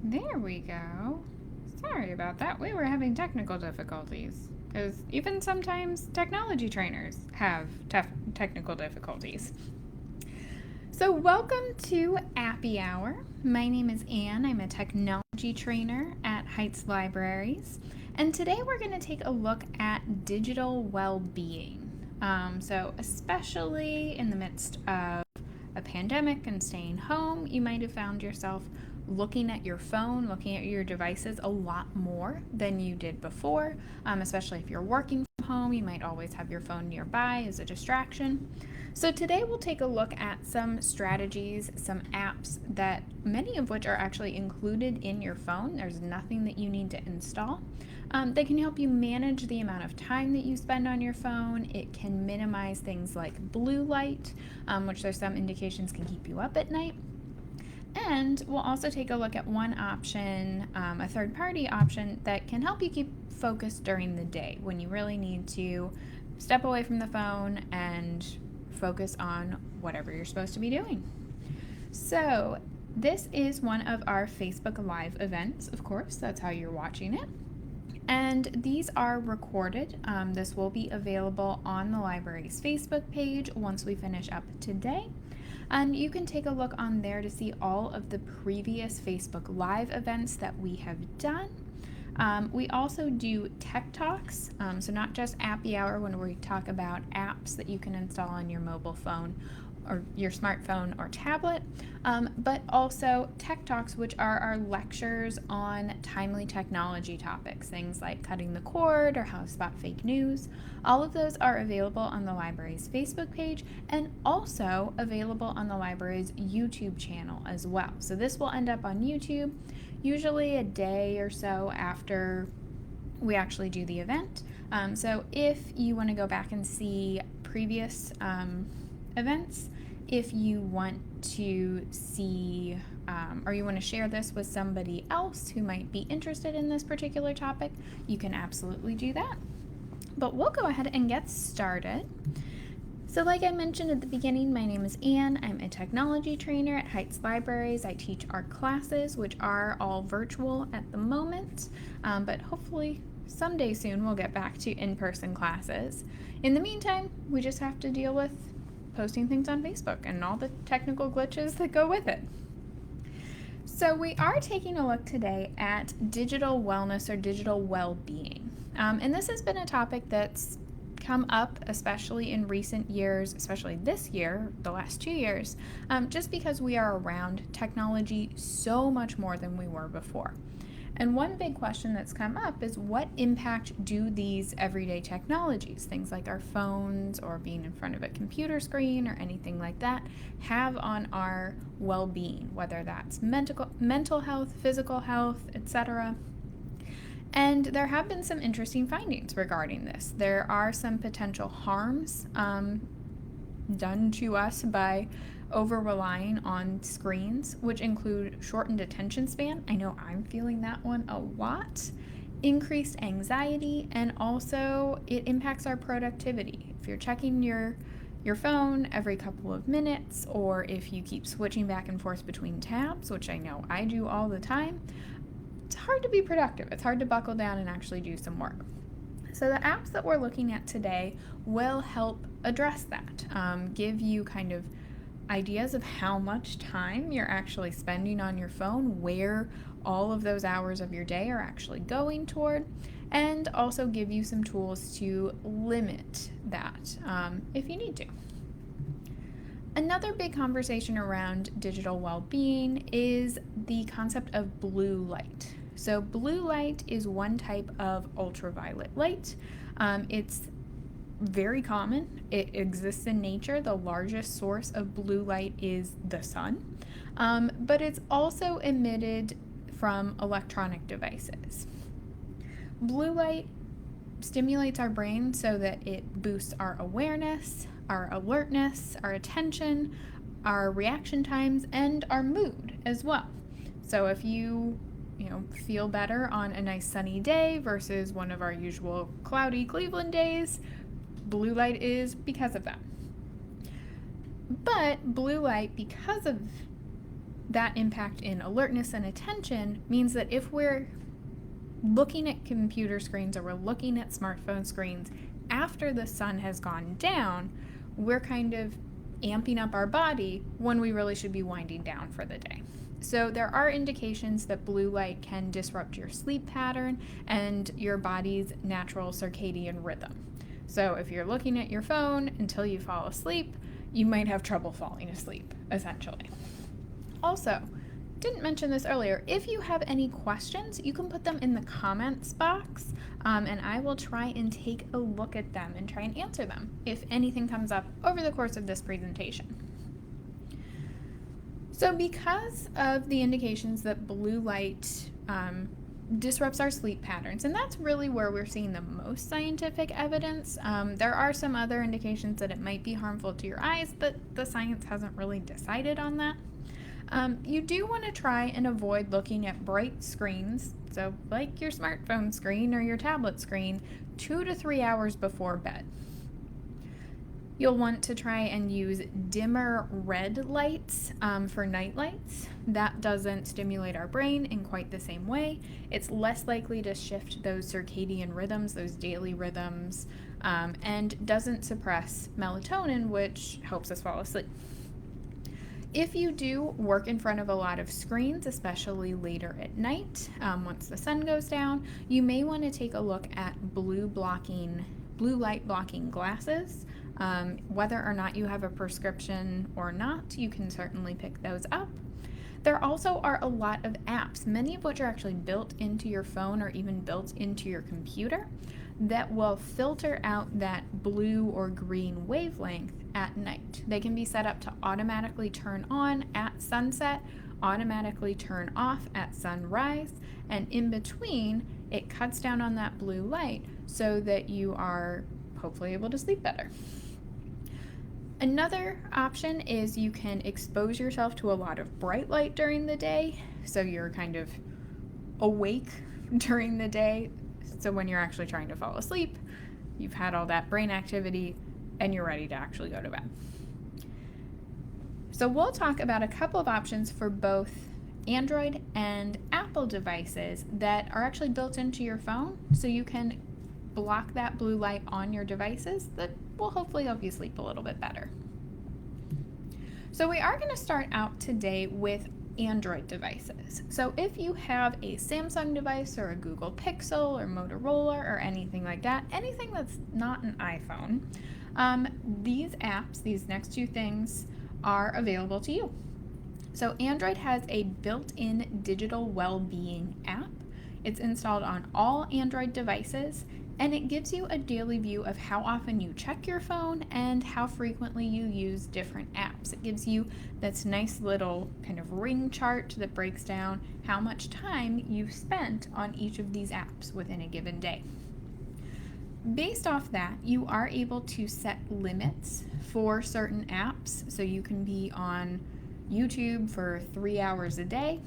There we go. Sorry about that. We were having technical difficulties. Because even sometimes technology trainers have technical difficulties. So, welcome to Appy Hour. My name is Anne. I'm a technology trainer at Heights Libraries. And today we're going to take a look at digital well-being. So, especially in the midst of a pandemic and staying home, you might have found yourself looking at your phone, looking at your devices a lot more than you did before, especially if you're working from home. You might always have your phone nearby as a distraction. So today we'll take a look at some strategies, some apps that many of which are actually included in your phone. There's nothing that you need to install. They can help you manage the amount of time that you spend on your phone. It can minimize things like blue light, which there's some indications can keep you up at night. And we'll also take a look at one option, a third-party option that can help you keep focused during the day when you really need to step away from the phone and focus on whatever you're supposed to be doing. So this is one of our Facebook Live events, of course. That's how you're watching it. And these are recorded. This will be available on the library's Facebook page once we finish up today. And you can take a look on there to see all of the previous Facebook Live events that we have done. We also do tech talks, so not just Appy Hour when we talk about apps that you can install on your mobile phone or your smartphone or tablet, but also tech talks, which are our lectures on timely technology topics, things like cutting the cord or how to spot fake news. All of those are available on the library's Facebook page and also available on the library's YouTube channel as well. So this will end up on YouTube usually a day or so after we actually do the event. So if you want to go back and see previous events, if you want to see or you want to share this with somebody else who might be interested in this particular topic, you can absolutely do that. But we'll go ahead and get started. So like I mentioned at the beginning, my name is Anne. I'm a technology trainer at Heights Libraries. I teach our classes, which are all virtual at the moment, but hopefully someday soon we'll get back to in-person classes. In the meantime, we just have to deal with posting things on Facebook and all the technical glitches that go with it. So we are taking a look today at digital wellness or digital well-being. And this has been a topic that's come up, especially in recent years, especially this year, the last 2 years, just because we are around technology so much more than we were before. And one big question that's come up is what impact do these everyday technologies, things like our phones or being in front of a computer screen or anything like that, have on our well-being, whether that's mental health, physical health, etc. And there have been some interesting findings regarding this. There are some potential harms done to us by over-relying on screens, which include shortened attention span. I know I'm feeling that one a lot. Increased anxiety, and also it impacts our productivity. If you're checking your phone every couple of minutes, or if you keep switching back and forth between tabs, which I know I do all the time, it's hard to be productive. It's hard to buckle down and actually do some work. So the apps that we're looking at today will help address that, give you kind of ideas of how much time you're actually spending on your phone, where all of those hours of your day are actually going toward, and also give you some tools to limit that if you need to. Another big conversation around digital well-being is the concept of blue light. So blue light is one type of ultraviolet light. It's very common. It exists in nature. The largest source of blue light is the sun, but it's also emitted from electronic devices. Blue light stimulates our brain so that it boosts our awareness, our alertness, our attention, our reaction times, and our mood as well. So if you feel better on a nice sunny day versus one of our usual cloudy Cleveland days, blue light is because of that. But blue light, because of that impact in alertness and attention means that if we're looking at computer screens or we're looking at smartphone screens after the sun has gone down, we're kind of amping up our body when we really should be winding down for the day. So there are indications that blue light can disrupt your sleep pattern and your body's natural circadian rhythm. So if you're looking at your phone until you fall asleep, you might have trouble falling asleep, essentially. Also, didn't mention this earlier, if you have any questions, you can put them in the comments box, and I will try and take a look at them and try and answer them if anything comes up over the course of this presentation. So because of the indications that blue light disrupts our sleep patterns, and that's really where we're seeing the most scientific evidence, there are some other indications that it might be harmful to your eyes, but the science hasn't really decided on that. You do want to try and avoid looking at bright screens, so like your smartphone screen or your tablet screen, 2 to 3 hours before bed. You'll want to try and use dimmer red lights for night lights. That doesn't stimulate our brain in quite the same way. It's less likely to shift those circadian rhythms, those daily rhythms, and doesn't suppress melatonin, which helps us fall asleep. If you do work in front of a lot of screens, especially later at night, once the sun goes down, you may want to take a look at blue light blocking glasses. Whether or not you have a prescription or not, you can certainly pick those up. There also are a lot of apps, many of which are actually built into your phone or even built into your computer, that will filter out that blue or green wavelength at night. They can be set up to automatically turn on at sunset, automatically turn off at sunrise, and in between, it cuts down on that blue light so that you are hopefully able to sleep better. Another option is you can expose yourself to a lot of bright light during the day, so you're kind of awake during the day. So when you're actually trying to fall asleep, you've had all that brain activity and you're ready to actually go to bed. So we'll talk about a couple of options for both Android and Apple devices that are actually built into your phone, so you can block that blue light on your devices that will hopefully help you sleep a little bit better. So we are going to start out today with Android devices. So if you have a Samsung device or a Google Pixel or Motorola or anything like that, anything that's not an iPhone, these apps, these next two things, are available to you. So Android has a built-in digital well-being app. It's installed on all Android devices, and it gives you a daily view of how often you check your phone and how frequently you use different apps. It gives you this nice little kind of ring chart that breaks down how much time you've spent on each of these apps within a given day. Based off that, you are able to set limits for certain apps. So you can be on YouTube for 3 hours a day.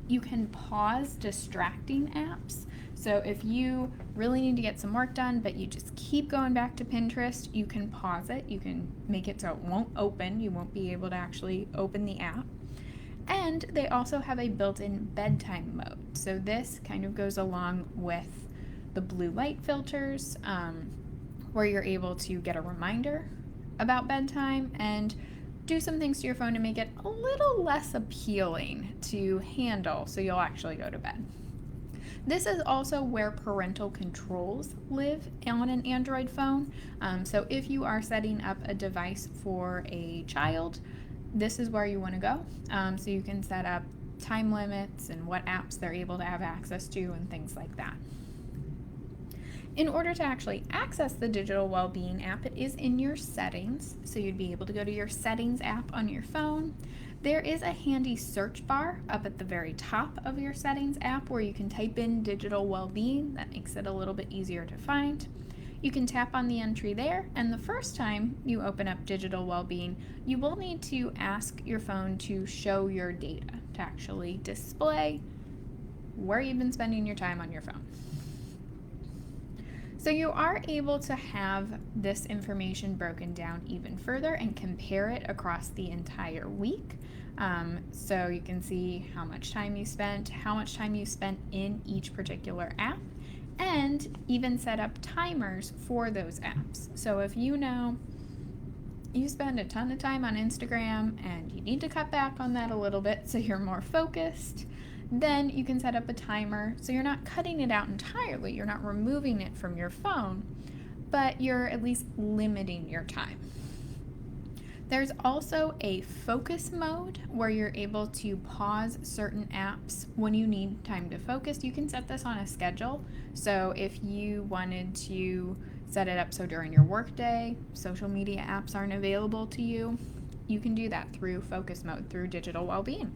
You can pause distracting apps. So if you really need to get some work done, but you just keep going back to Pinterest, you can pause it. You can make it so it won't open. You won't be able to actually open the app. And they also have a built-in bedtime mode. So this kind of goes along with the blue light filters, where you're able to get a reminder about bedtime and do some things to your phone to make it a little less appealing to handle, so you'll actually go to bed. This is also where parental controls live on an Android phone. So if you are setting up a device for a child, this is where you want to go. So you can set up time limits and what apps they're able to have access to and things like that. In order to actually access the Digital Wellbeing app, it is in your settings. So you'd be able to go to your settings app on your phone. There is a handy search bar up at the very top of your settings app where you can type in Digital Wellbeing. That makes it a little bit easier to find. You can tap on the entry there, and the first time you open up Digital Wellbeing, you will need to ask your phone to show your data, to actually display where you've been spending your time on your phone. So you are able to have this information broken down even further and compare it across the entire week. So you can see how much time you spent in each particular app, and even set up timers for those apps. So if you know you spend a ton of time on Instagram and you need to cut back on that a little bit so you're more focused, then you can set up a timer so you're not cutting it out entirely, you're not removing it from your phone, but you're at least limiting your time. There's also a focus mode where you're able to pause certain apps when you need time to focus. You can set this on a schedule. So if you wanted to set it up so during your workday, social media apps aren't available to you, you can do that through focus mode, through digital well-being.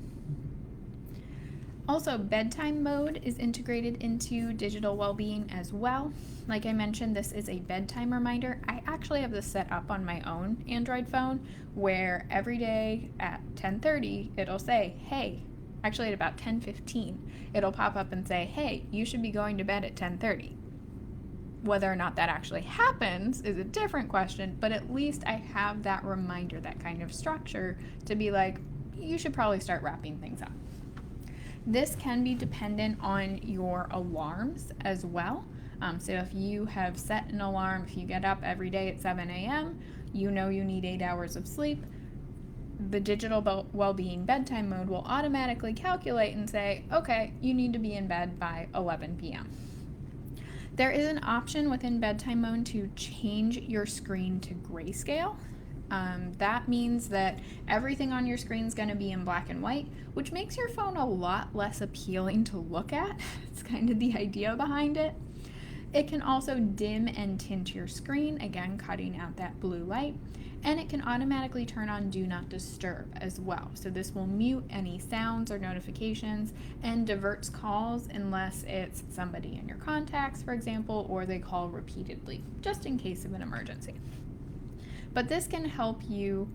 Also, bedtime mode is integrated into digital well-being as well. Like I mentioned, this is a bedtime reminder. I actually have this set up on my own Android phone where every day at 10:30 it'll say, hey, actually at about 10:15 it'll pop up and say, hey, you should be going to bed at 10:30. Whether or not that actually happens is a different question, but at least I have that reminder, that kind of structure to be like, you should probably start wrapping things up. This can be dependent on your alarms as well. So if you have set an alarm, if you get up every day at 7 a.m., you know you need 8 hours of sleep, the digital well-being bedtime mode will automatically calculate and say, okay, you need to be in bed by 11 p.m. There is an option within bedtime mode to change your screen to grayscale. That means that everything on your screen is going to be in black and white, which makes your phone a lot less appealing to look at. It's kind of the idea behind it. It can also dim and tint your screen, again cutting out that blue light, and it can automatically turn on Do Not Disturb as well. So this will mute any sounds or notifications and diverts calls unless it's somebody in your contacts, for example, or they call repeatedly, just in case of an emergency. But this can help you,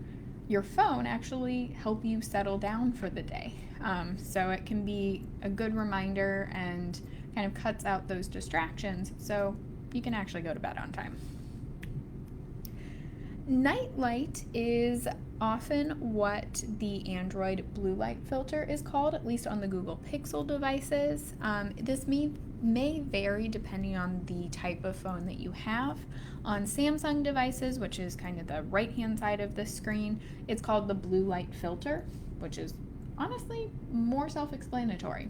your phone actually help you settle down for the day. So it can be a good reminder and kind of cuts out those distractions so you can actually go to bed on time. Night light is often what the Android blue light filter is called, at least on the Google Pixel devices. This may vary depending on the type of phone that you have. On Samsung devices, which is kind of the right-hand side of the screen, it's called the blue light filter, which is honestly more self-explanatory.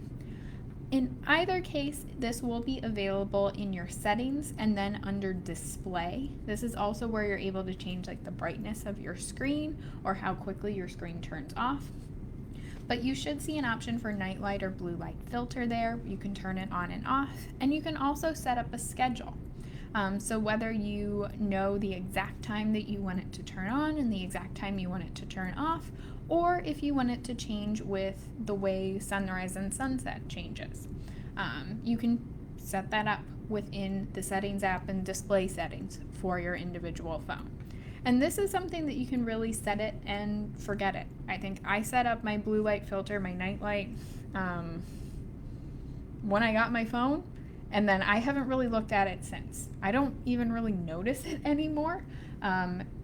In either case, this will be available in your settings and then under display. This is also where you're able to change like the brightness of your screen or how quickly your screen turns off. But you should see an option for night light or blue light filter there. You can turn it on and off, and you can also set up a schedule. So whether you know the exact time that you want it to turn on and the exact time you want it to turn off, or if you want it to change with the way sunrise and sunset changes. You can set that up within the settings app and display settings for your individual phone. And this is something that you can really set it and forget it. I think I set up my blue light filter, my night light, when I got my phone, and then I haven't really looked at it since. I don't even really notice it anymore.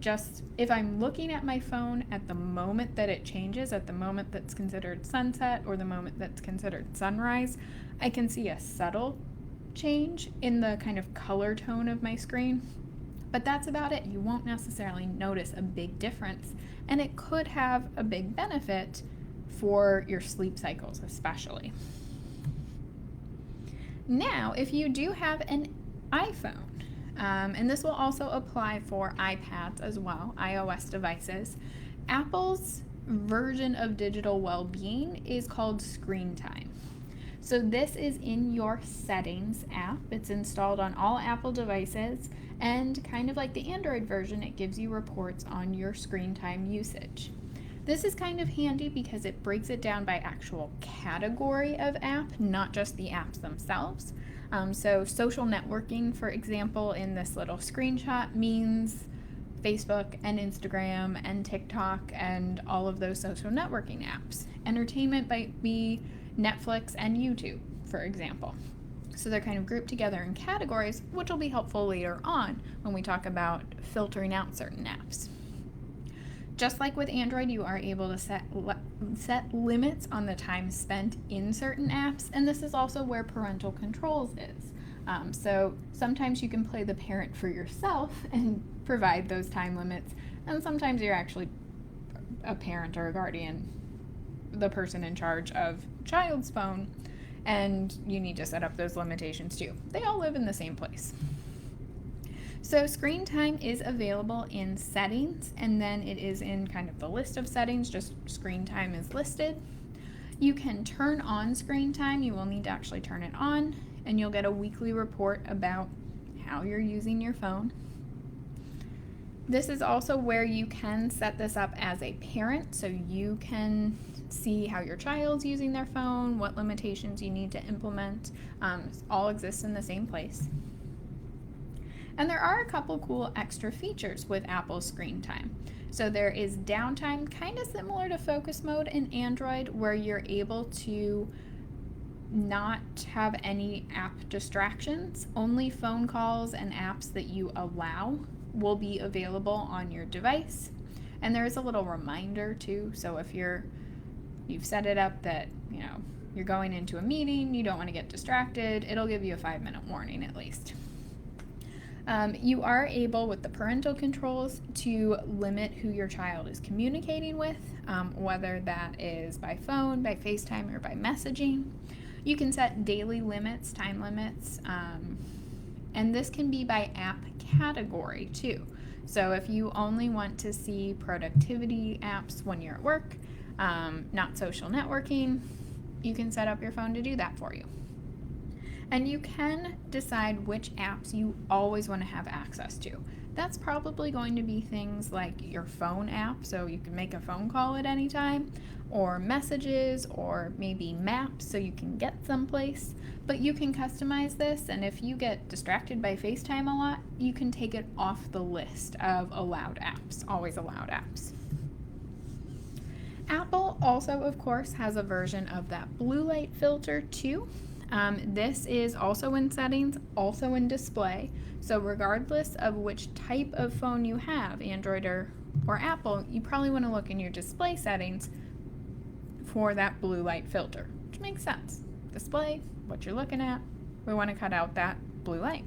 Just if I'm looking at my phone at the moment that it changes, at the moment that's considered sunset or the moment that's considered sunrise, I can see a subtle change in the kind of color tone of my screen. But that's about it. You won't necessarily notice a big difference, and it could have a big benefit for your sleep cycles especially. Now, if you do have an iPhone, and this will also apply for iPads as well, iOS devices, Apple's version of digital well-being is called Screen Time. So this is in your settings app. It's installed on all Apple devices, and kind of like the Android version, it gives you reports on your screen time usage. This is kind of handy because it breaks it down by actual category of app, not just the apps themselves. So social networking, for example, in this little screenshot means Facebook and Instagram and TikTok and all of those social networking apps. Entertainment might be Netflix and YouTube, for example. So they're kind of grouped together in categories, which will be helpful later on when we talk about filtering out certain apps. Just like with Android, you are able to set limits on the time spent in certain apps, and this is also where parental controls is. So sometimes you can play the parent for yourself and provide those time limits, and sometimes you're actually a parent or a guardian, the person in charge of child's phone, and you need to set up those limitations too. They all live in the same place. So screen time is available in settings, and then it is in kind of the list of settings, just screen time is listed. You can turn on screen time. You will need to actually turn it on, and you'll get a weekly report about how you're using your phone. This is also where you can set this up as a parent, so you can see how your child's using their phone, what limitations you need to implement. All exists in the same place. And there are a couple cool extra features with Apple's screen time. So there is downtime, kind of similar to focus mode in Android, where you're able to not have any app distractions. Only phone calls and apps that you allow will be available on your device. And there is a little reminder too. So if you've set it up that, you're going into a meeting, you don't want to get distracted, it'll give you a 5-minute warning at least. You are able, with the parental controls, to limit who your child is communicating with, whether that is by phone, by FaceTime, or by messaging. You can set daily limits, time limits, and this can be by app category too. So if you only want to see productivity apps when you're at work, not social networking, you can set up your phone to do that for you. And you can decide which apps you always want to have access to. That's probably going to be things like your phone app, so you can make a phone call at any time, or messages, or maybe maps so you can get someplace. But you can customize this, and if you get distracted by FaceTime a lot, you can take it off the list of allowed apps, always allowed apps. Apple also, of course, has a version of that blue light filter too. This is also in settings, also in display. So regardless of which type of phone you have, Android or Apple, you probably want to look in your display settings for that blue light filter, which makes sense. Display, what you're looking at, we want to cut out that blue light.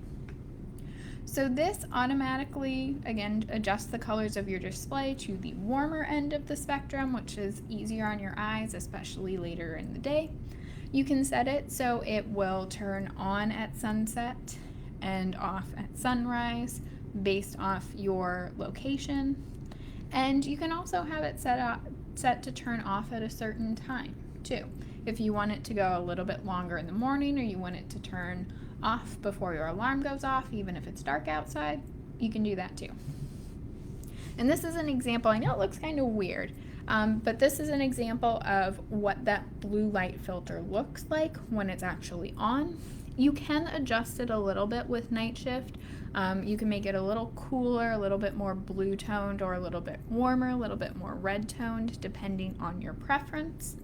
So this automatically, again, adjusts the colors of your display to the warmer end of the spectrum, which is easier on your eyes, especially later in the day. You can set it so it will turn on at sunset and off at sunrise based off your location. And you can also have it set to turn off at a certain time too. If you want it to go a little bit longer in the morning, or you want it to turn off before your alarm goes off, even if it's dark outside, you can do that too. And this is an example. I know it looks kind of weird, but this is an example of what that blue light filter looks like when it's actually on. You can adjust it a little bit with night shift. You can make it a little cooler, a little bit more blue toned, or a little bit warmer, a little bit more red toned, depending on your preference.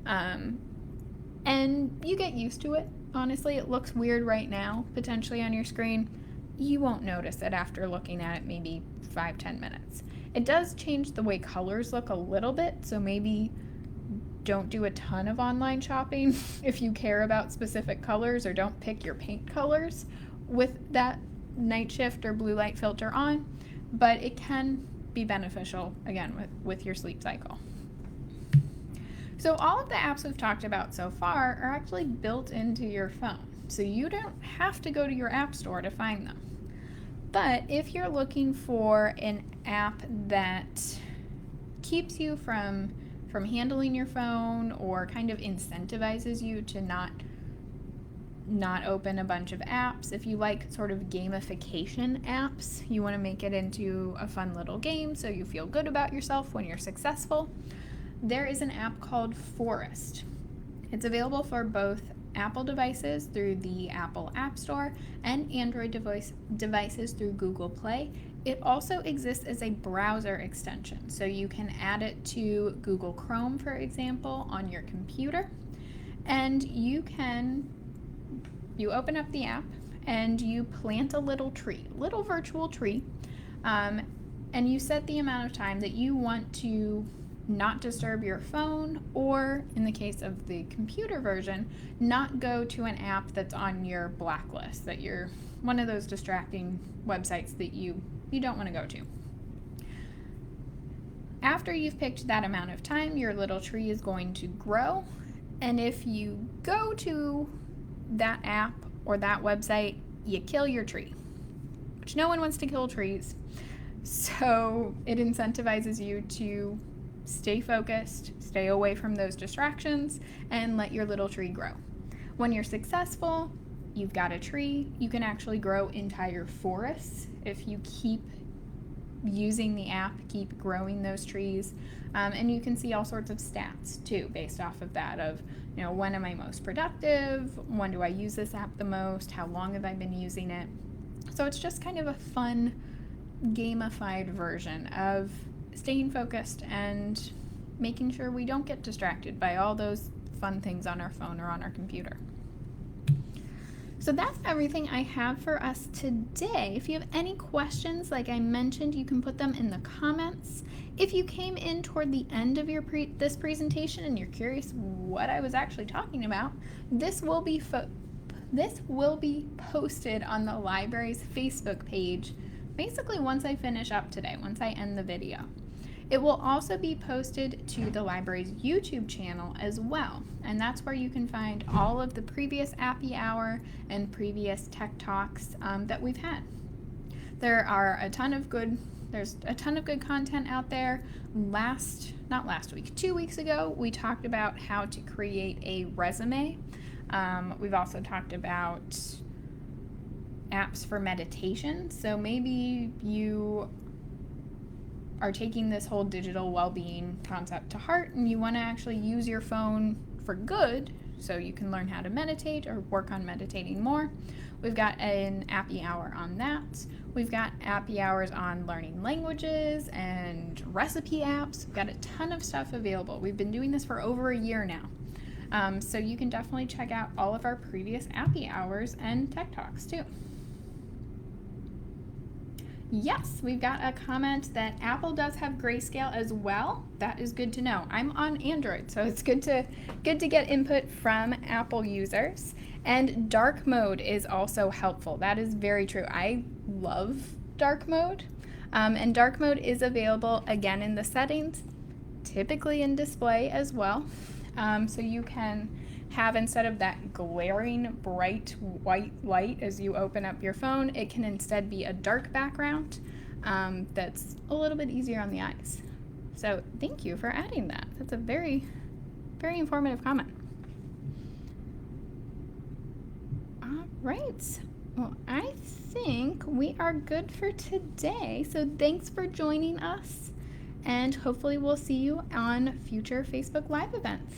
And you get used to it. Honestly, it looks weird right now, potentially on your screen. You won't notice it after looking at it maybe 5-10 minutes. It does change the way colors look a little bit, so maybe don't do a ton of online shopping if you care about specific colors, or don't pick your paint colors with that night shift or blue light filter on, but it can be beneficial, again, with your sleep cycle. So all of the apps we've talked about so far are actually built into your phone, so you don't have to go to your app store to find them. But if you're looking for an app that keeps you from handling your phone, or kind of incentivizes you to not open a bunch of apps, if you like sort of gamification apps, you want to make it into a fun little game so you feel good about yourself when you're successful, there is an app called Forest. It's available for both Apple devices through the Apple App Store and Android devices through Google Play. It also exists as a browser extension, so you can add it to Google Chrome, for example, on your computer, and you can You open up the app and you plant a little virtual tree, and you set the amount of time that you want to not disturb your phone, or in the case of the computer version, not go to an app that's on your blacklist, that you're one of those distracting websites that you don't want to go to. After you've picked that amount of time, your little tree is going to grow, and if you go to that app or that website, you kill your tree, which no one wants to kill trees. So it incentivizes you to stay focused, stay away from those distractions, and let your little tree grow. When you're successful, you've got a tree. You can actually grow entire forests if you keep using the app, keep growing those trees. And you can see all sorts of stats too based off of that, of when am I most productive, when do I use this app the most, how long have I been using it. So it's just kind of a fun gamified version of staying focused and making sure we don't get distracted by all those fun things on our phone or on our computer. So that's everything I have for us today. If you have any questions, like I mentioned, you can put them in the comments. If you came in toward the end of this presentation and you're curious what I was actually talking about, this will be posted on the library's Facebook page basically once I finish up today, once I end the video. It will also be posted to the library's YouTube channel as well, and that's where you can find all of the previous Appy Hour and previous Tech Talks that we've had. There's a ton of good content out there. 2 weeks ago, we talked about how to create a resume. We've also talked about apps for meditation. So maybe you are taking this whole digital well-being concept to heart and you want to actually use your phone for good so you can learn how to meditate or work on meditating more. We've got an Appy Hour on that. We've got Appy Hours on learning languages and recipe apps. We've got a ton of stuff available. We've been doing this for over a year now. So you can definitely check out all of our previous Appy Hours and Tech Talks too. Yes, we've got a comment that Apple does have grayscale as well. That is good to know. I'm on Android, so it's good to get input from Apple users. And dark mode is also helpful. That is very true. I love dark mode. And dark mode is available again in the settings, typically in display as well. So you can have, instead of that glaring bright white light as you open up your phone, it can instead be a dark background that's a little bit easier on the eyes. So thank you for adding that. That's a very, very informative comment. All right. Well, I think we are good for today. So thanks for joining us, and hopefully we'll see you on future Facebook Live events.